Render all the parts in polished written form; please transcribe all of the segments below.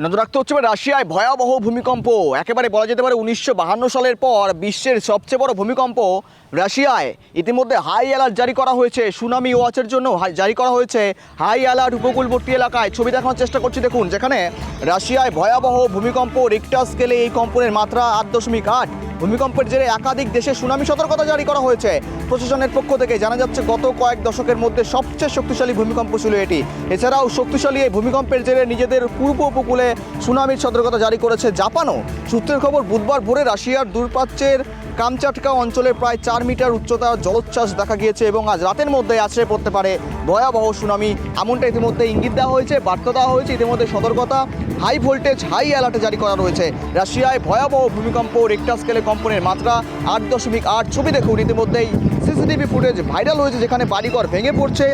নজর রাখতে হচ্ছে রাশিয়ায় ভয়াবহ ভূমিকম্প। একেবারে বলা যেতে পারে 1952 সালের পর বিশ্বের সবচেয়ে বড় ভূমিকম্প রাশিয়ায়। ইতিমধ্যে হাই অ্যালার্ট জারি করা হয়েছে, সুনামি ওয়াচের জন্য জারি করা হয়েছে হাই অ্যালার্ট উপকূলবর্তী এলাকায়। ছবি দেখানোর চেষ্টা করছি, দেখুন যেখানে রাশিয়ায় ভয়াবহ ভূমিকম্প। রিক্টার স্কেলে এই কম্পনের মাত্রা 8.8। ভূমিকম্পের জেরে একাধিক দেশে সুনামি সতর্কতা জারি করা হয়েছে প্রশাসনের পক্ষ থেকে। জানা যাচ্ছে গত কয়েক দশকের মধ্যে সবচেয়ে শক্তিশালী ভূমিকম্প ছিল এটি। এছাড়াও শক্তিশালী এই ভূমিকম্পের জেরে নিজেদের পূর্ব উপকূলে সুনামির সতর্কতা জারি করেছে জাপানও। সূত্রের খবর, বুধবার ভোরে রাশিয়ার দূরপ্রাচ্যের কামচাটকা অঞ্চলে প্রায় 4 মিটার উচ্চতার জলোচ্ছ্বাস দেখা গিয়েছে এবং আজ রাতের মধ্যে আছড়ে পড়তে পারে ভয়াবহ সুনামি, এমনটা ইতিমধ্যে ইঙ্গিত দেওয়া হয়েছে, বার্তা দেওয়া হয়েছে। ইতিমধ্যে সতর্কতা হাই ভোল্টেজ হাই অ্যালার্টে জারি করা রয়েছে। রাশিয়ায় ভয়াবহ ভূমিকম্প, রিক্টার স্কেলে কম্পনের মাত্রা 8.8। ছবি দেখুন, ইতিমধ্যেই সিসিটিভি ফুটেজ ভাইরাল হয়েছে যেখানে বাড়িঘর ভেঙে পড়ছে,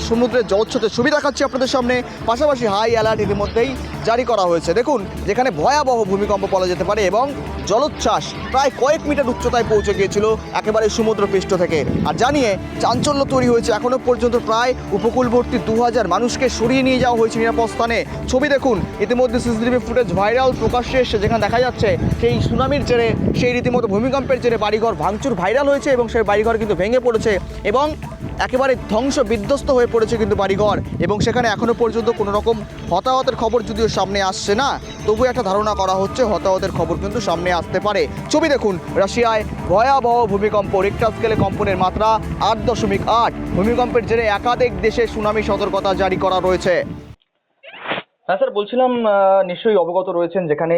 সমুদ্রের জলোচ্ছ্বাসের ছবি দেখাচ্ছি আপনাদের সামনে। পাশাপাশি হাই অ্যালার্ট ইতিমধ্যেই জারি করা হয়েছে। দেখুন যেখানে ভয়াবহ ভূমিকম্প বলা যেতে পারে এবং জলোচ্ছ্বাস প্রায় কয়েক মিটার উচ্চতায় পৌঁছে গিয়েছিল একেবারে সমুদ্রপৃষ্ঠ থেকে। আর জানিয়ে চাঞ্চল্য তৈরি হয়েছে। এখনও পর্যন্ত প্রায় উপকূলবর্তী 2000 মানুষকে সরিয়ে নিয়ে যাওয়া হয়েছে নিরাপদ স্থানে। ছবি দেখুন, ইতিমধ্যে সিসিটিভি ফুটেজ ভাইরাল প্রকাশ্যে এসে যেখানে দেখা যাচ্ছে সেই সুনামির জেরে, সেই রীতিমতো ভূমিকম্পের জেরে বাড়িঘর ভাঙচুর ভাইরাল হয়েছে এবং সেই বাড়িঘর কিন্তু ভেঙে পড়েছে এবং একেবারে ধ্বংস বিধ্বস্ত হয়ে পড়েছে কিন্তু বাড়িঘর। এবং সেখানে এখনও পর্যন্ত কোনো রকম হতাহতের খবর যদিও সামনে আসছে না, তবু একটা ধারণা করা হচ্ছে হতাহতের খবর কিন্তু সামনে আসতে পারে। ছবি দেখুন, রাশিয়ায় ভয়াবহ ভূমিকম্প, রিক্টার স্কেলে কম্পনের মাত্রা 8.8। ভূমিকম্পের জেরে একাধিক দেশে সুনামি সতর্কতা জারি করা রয়েছে। হ্যাঁ স্যার, বলছিলাম নিশ্চয়ই অবগত রয়েছেন যেখানে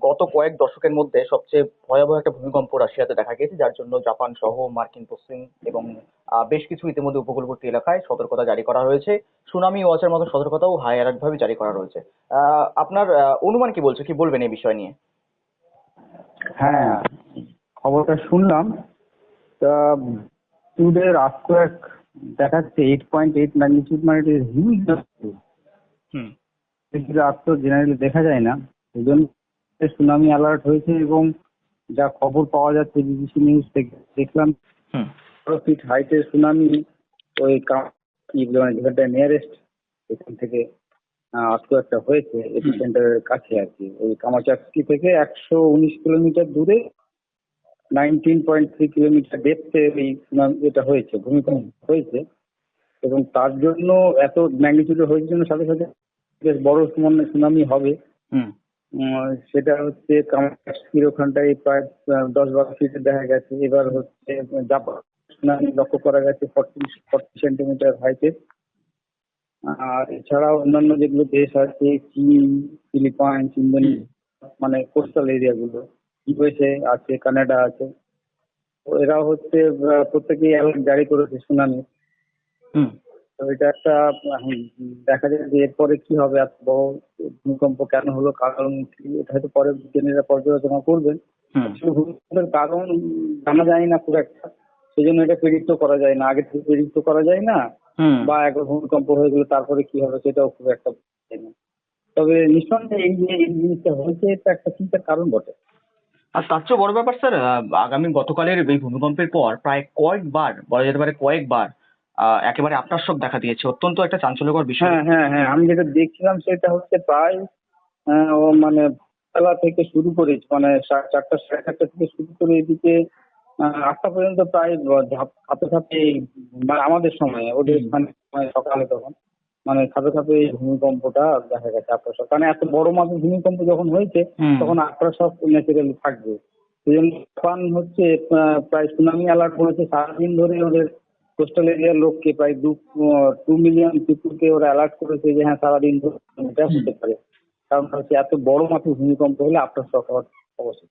গত কয়েক দশকের মধ্যে সবচেয়ে ভয়াবহ একটা ভূমিকম্প রাশিয়াতে দেখা গেছে, যার জন্য জাপান সহ মার্কিন পশ্চিম এবং বেশ কিছু ইতিমধ্যে উপকূলবর্তী এলাকায় সতর্কতা জারি করা হয়েছে। সুনামি ওয়াচের মতো সতর্কতাও হাই অ্যালার্ট ভাবে জারি করা রয়েছে। আপনার অনুমান কি বলছে, কি বলবেন এই বিষয় নিয়ে? হ্যাঁ, খবরটা শুনলাম। তা টুডের আর্থকোয়েক দেখাচ্ছে 8.8 ম্যাগনিটিউড, মানে হিউজ। হুম। আর্থকোয়েক জেনারেলি দেখা যায় না, এই জন্য সুনামি অ্যালার্ট হয়েছে। এবং যা খবর পাওয়া যাচ্ছে বিবিসি নিউজ থেকে দেখলাম, হুম। 12 ফিট হাইটের সুনামি ওই মানে যেখানটা নিয়ারেস্ট, এখান থেকে আর্থকোয়েকটা হয়েছে এপি সেন্টারের কাছে আর কি। ওই কামাচাকি থেকে 119 কিলোমিটার দূরে 19.3 কিলোমিটার ডেপথে এই সুনামি এটা হয়েছে, ভূমিকম্প হয়েছে। এবং তার জন্য এত ম্যাগনিটিউড হয়েছে জন্য সাথে সাথে বেশ বড় সুনামি হবে। সেটা হচ্ছে কামাচাকির ওখানটায় প্রায় 10-12 ফিটে দেখা গেছে। এবার হচ্ছে জাপান সুনামি লক্ষ্য করা গেছে 40 সেন্টিমিটার হাইটের। আর এছাড়াও অন্যান্য যেগুলো দেশ আছে, চীন, ফিলিপাইন্স, ইন্দোনেশিয়া, মানে কোস্টাল এরিয়াগুলো, ইউএসএ আছে, কানাডা আছে, তো এরা হচ্ছে প্রত্যেকেই অ্যালার্ট জারি করেছে সুনামি। তো এটা একটা দেখা যায় যে এরপরে কি হবে, এত বড় ভূমিকম্প কেন হলো, কারণ কি, এটা হয়তো পরে বিজ্ঞানীরা পর্যালোচনা করবেন। ভূমিকম্পের কারণ জানা যায় না খুব একটা, সেই জন্য এটা প্রেডিক্ট করা যায় না, আগে থেকে প্রেডিক্ট করা যায় না। বা একবার ভূমিকম্প হয়ে গেলে তারপরে কি হবে সেটাও খুব একটা যায় না। তবে নিঃসন্দেহে এই যে এই জিনিসটা হয়েছে, এটা একটা চিন্তার কারণ বটে। আর তার চেয়ে বড় ব্যাপার স্যার, আগামী গতকালের এই ভূমিকম্পের পর প্রায় কয়েকবার বলা যেতে পারে কয়েকবার একেবারে আপনার দেখা দিয়েছে। অত্যন্ত একটা চাঞ্চল্যকর বিষয়। হ্যাঁ হ্যাঁ হ্যাঁ, আমি যেটা দেখছিলাম সেটা হচ্ছে প্রায় ও মানে বেলা থেকে শুরু করে, মানে 4টা 4:30 থেকে শুরু করে এদিকে 8টা পর্যন্ত প্রায় ধাপে ধাপে, মানে আমাদের সময়, ওদের মানে সকালে তখন মানে ধাপে ধাপে এই ভূমিকম্পটা দেখা গেছে। আক্রসক, কারণ এত বড় মাপের ভূমিকম্প যখন হয়েছে তখন আক্রসক ন্যাচারালি থাকবে। সেই জন্য জাপান হচ্ছে প্রায় সুনামি অ্যালার্ট করেছে সারাদিন ধরে। ওদের কোস্টাল এরিয়ার লোককে প্রায় 2 মিলিয়ন পিপুলকে ওরা অ্যালার্ট করেছে যে হ্যাঁ সারাদিন ধরে এটা হতে পারে। কারণ হচ্ছে এত বড় মাপের ভূমিকম্প হলে আক্রসক হওয়ার অবশ্যই।